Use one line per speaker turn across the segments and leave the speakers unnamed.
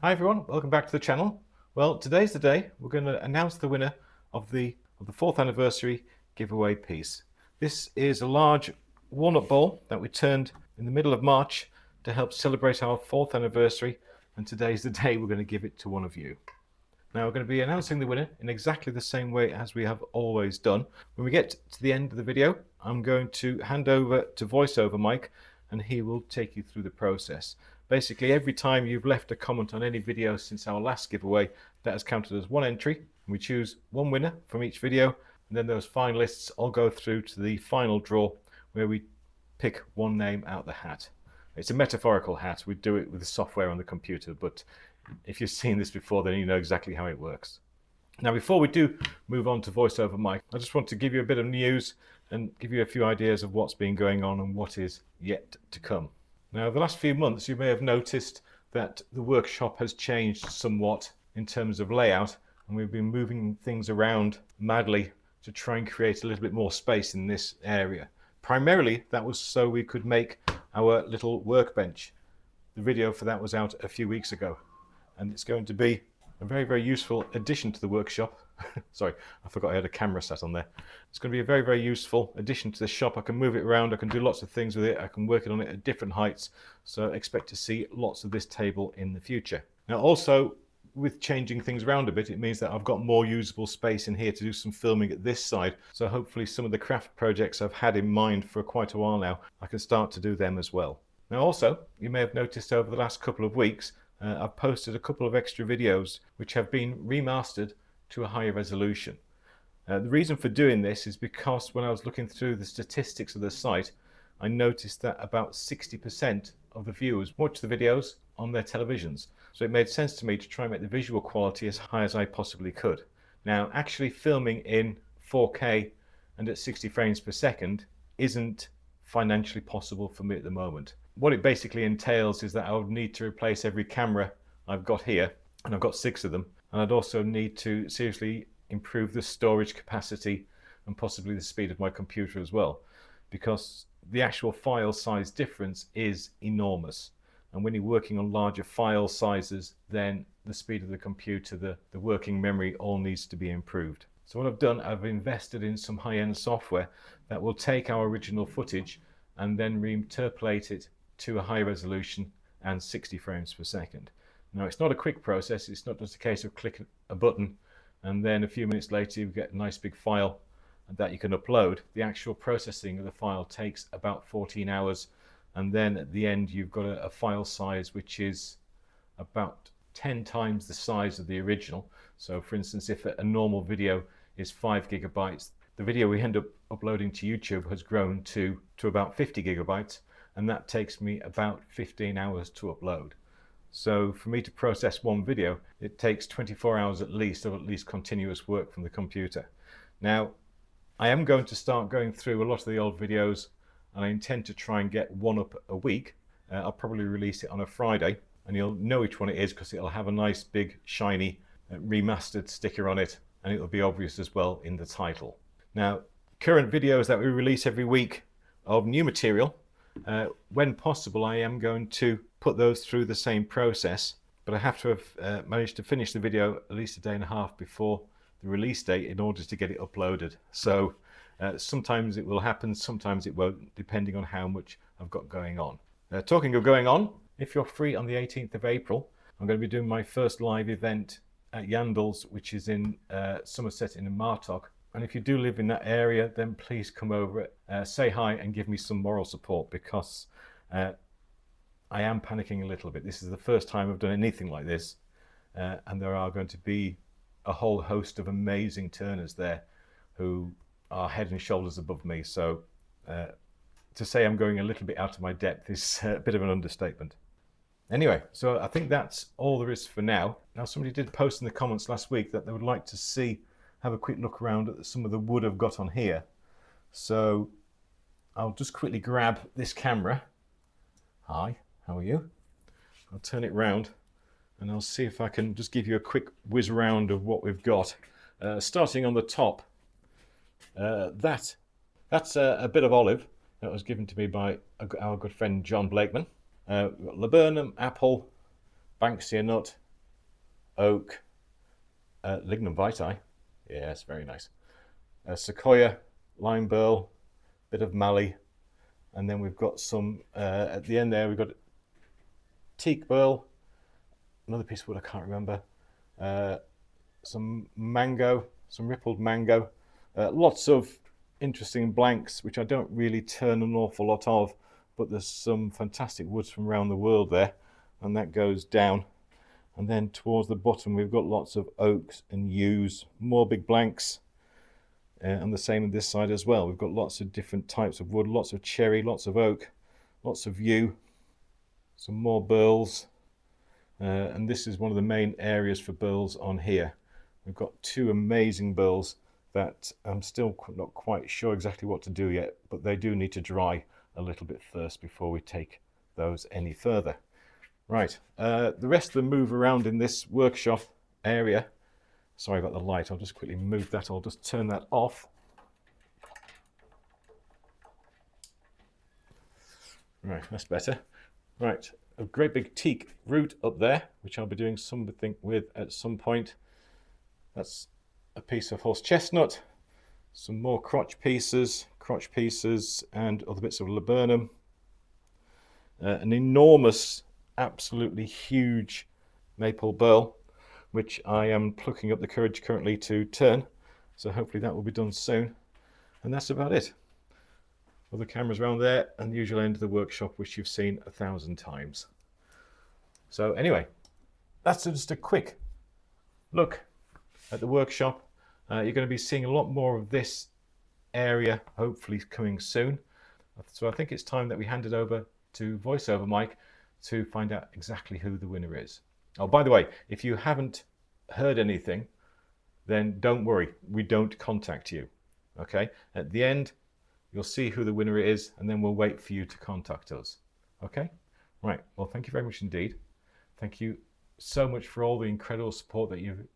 Hi everyone, welcome back to the channel. Well, today's the day we're going to announce the winner of the 4th anniversary giveaway piece. This is a large walnut bowl that we turned in the middle of March to help celebrate our 4th anniversary, and today's the day we're going to give it to one of you. Now we're going to be announcing the winner in exactly the same way as we have always done. When we get to the end of the video, I'm going to hand over to VoiceOver Mike and he will take you through the process. Basically, every time you've left a comment on any video since our last giveaway, that has counted as one entry. We choose one winner from each video, and then those finalists all go through to the final draw where we pick one name out the hat. It's a metaphorical hat. We do it with the software on the computer, but if you've seen this before, then you know exactly how it works. Now, before we do move on to VoiceOver Mike, I just want to give you a bit of news and give you a few ideas of what's been going on and what is yet to come. Now, the last few months, you may have noticed that the workshop has changed somewhat in terms of layout, and we've been moving things around madly to try and create a little bit more space in this area. Primarily, that was so we could make our little workbench. The video for that was out a few weeks ago, and it's going to be a very, very useful addition to the workshop. Sorry, I forgot I had a camera set on there. It's going to be a very, very useful addition to the shop. I can move it around, I can do lots of things with it, I can work it on it at different heights, so expect to see lots of this table in the future. Now also, with changing things around a bit, it means that I've got more usable space in here to do some filming at this side, so hopefully some of the craft projects I've had in mind for quite a while now, I can start to do them as well. Now also, you may have noticed over the last couple of weeks, I've posted a couple of extra videos which have been remastered to a higher resolution. The reason for doing this is because when I was looking through the statistics of the site, I noticed that about 60% of the viewers watch the videos on their televisions. So it made sense to me to try and make the visual quality as high as I possibly could. Now, actually filming in 4K and at 60 frames per second isn't financially possible for me at the moment. What it basically entails is that I would need to replace every camera I've got here, and I've got 6 of them, and I'd also need to seriously improve the storage capacity and possibly the speed of my computer as well, because the actual file size difference is enormous, and when you're working on larger file sizes, then the speed of the computer, the working memory, all needs to be improved. So what I've done, I've invested in some high-end software that will take our original footage and then reinterpolate it to a high resolution and 60 frames per second. Now, it's not a quick process. It's not just a case of clicking a button and then a few minutes later you get a nice big file that you can upload. The actual processing of the file takes about 14 hours, and then at the end you've got a file size which is about 10 times the size of the original. So for instance, if a normal video is 5 gigabytes, the video we end up uploading to YouTube has grown to about 50 gigabytes, and that takes me about 15 hours to upload. So for me to process one video, it takes 24 hours at least of continuous work from the computer. Now, I am going to start going through a lot of the old videos, and I intend to try and get one up a week. I'll probably release it on a Friday, and you'll know which one it is because it'll have a nice big shiny remastered sticker on it, and it'll be obvious as well in the title. Now, current videos that we release every week of new material, when possible, I am going to put those through the same process, but I have to have managed to finish the video at least a day and a half before the release date in order to get it uploaded. So sometimes it will happen, sometimes it won't, depending on how much I've got going on. Talking of going on, if you're free on the 18th of April, I'm going to be doing my first live event at Yandles, which is in Somerset in Martock. And if you do live in that area, then please come over, say hi and give me some moral support, because I am panicking a little bit. This is the first time I've done anything like this, and there are going to be a whole host of amazing turners there who are head and shoulders above me. So to say I'm going a little bit out of my depth is a bit of an understatement. Anyway, so I think that's all there is for now. Now, somebody did post in the comments last week that they would like to have a quick look around at some of the wood I've got on here. So I'll just quickly grab this camera. Hi, how are you? I'll turn it round and I'll see if I can just give you a quick whiz round of what we've got. Starting on the top, that's a bit of olive that was given to me by our good friend John Blakeman. We've got laburnum, apple, banksia nut, oak, lignum vitae. Yes, very nice. Sequoia, lime burl, bit of mallee, and then we've got some at the end there. We've got teak burl, another piece of wood I can't remember. Some mango, some rippled mango, lots of interesting blanks which I don't really turn an awful lot of, but there's some fantastic woods from around the world there, and that goes down. And then towards the bottom we've got lots of oaks and yews, more big blanks, and the same on this side as well. We've got lots of different types of wood, lots of cherry, lots of oak, lots of yew, some more burls, and this is one of the main areas for burls on here. We've got two amazing burls that I'm still not quite sure exactly what to do yet, but they do need to dry a little bit first before we take those any further. Right, the rest of them move around in this workshop area. Sorry about the light, I'll just quickly move that, I'll just turn that off. Right, that's better. Right, a great big teak root up there, which I'll be doing something with at some point. That's a piece of horse chestnut, some more crotch pieces, and other bits of laburnum. An enormous, absolutely huge maple burl, which I am plucking up the courage currently to turn. So hopefully that will be done soon. And that's about it. Other cameras around there, and the usual end of the workshop, which you've seen 1,000 times. So anyway, that's just a quick look at the workshop. You're going to be seeing a lot more of this area hopefully coming soon. So I think it's time that we hand it over to VoiceOver Mike to find out exactly who the winner is. Oh, by the way, if you haven't heard anything, then don't worry, we don't contact you. Okay, at the end you'll see who the winner is, and then we'll wait for you to contact us. Okay, right, well, thank you very much indeed. Thank you so much for all the incredible support that you've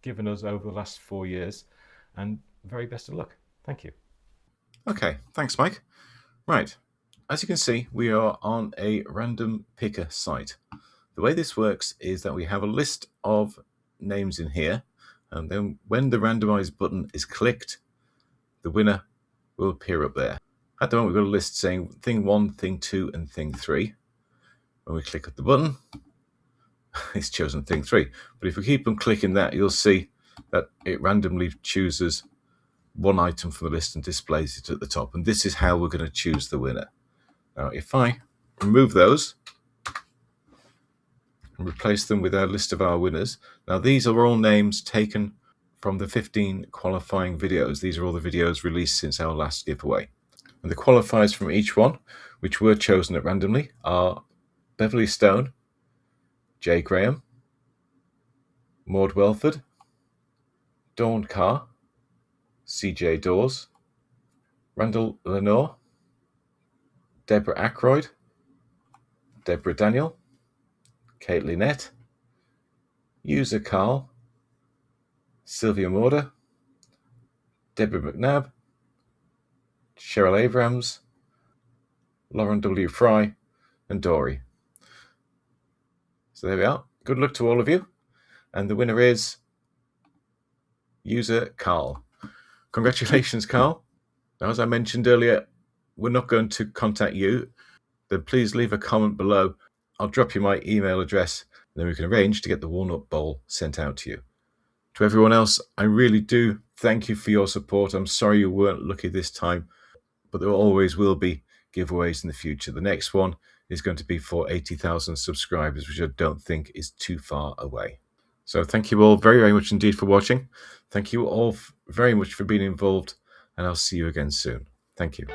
given us over the last 4 years, and very best of luck. Thank you.
Okay, thanks, Mike. Right, as you can see, we are on a random picker site. The way this works is that we have a list of names in here, and then when the randomize button is clicked, the winner will appear up there. At the moment, we've got a list saying thing 1, thing 2, and thing 3. When we click at the button, it's chosen thing 3. But if we keep on clicking that, you'll see that it randomly chooses one item from the list and displays it at the top. And this is how we're going to choose the winner. Now, if I remove those and replace them with our list of our winners, now these are all names taken from the 15 qualifying videos. These are all the videos released since our last giveaway. And the qualifiers from each one, which were chosen at randomly, are Beverly Stone, Jay Graham, Maud Welford, Dawn Carr, CJ Dawes, Randall Lenore, Deborah Ackroyd, Deborah Daniel, Kate Lynette, User Carl, Sylvia Morder, Deborah McNabb, Cheryl Abrams, Lauren W. Fry, and Dory. So there we are. Good luck to all of you. And the winner is User Carl. Congratulations, Carl. Now, as I mentioned earlier, we're not going to contact you. Then please leave a comment below. I'll drop you my email address, and then we can arrange to get the walnut bowl sent out to you. To everyone else, I really do thank you for your support. I'm sorry you weren't lucky this time, but there always will be giveaways in the future. The next one is going to be for 80,000 subscribers, which I don't think is too far away. So thank you all very, very much indeed for watching. Thank you all very much for being involved, and I'll see you again soon. Thank you.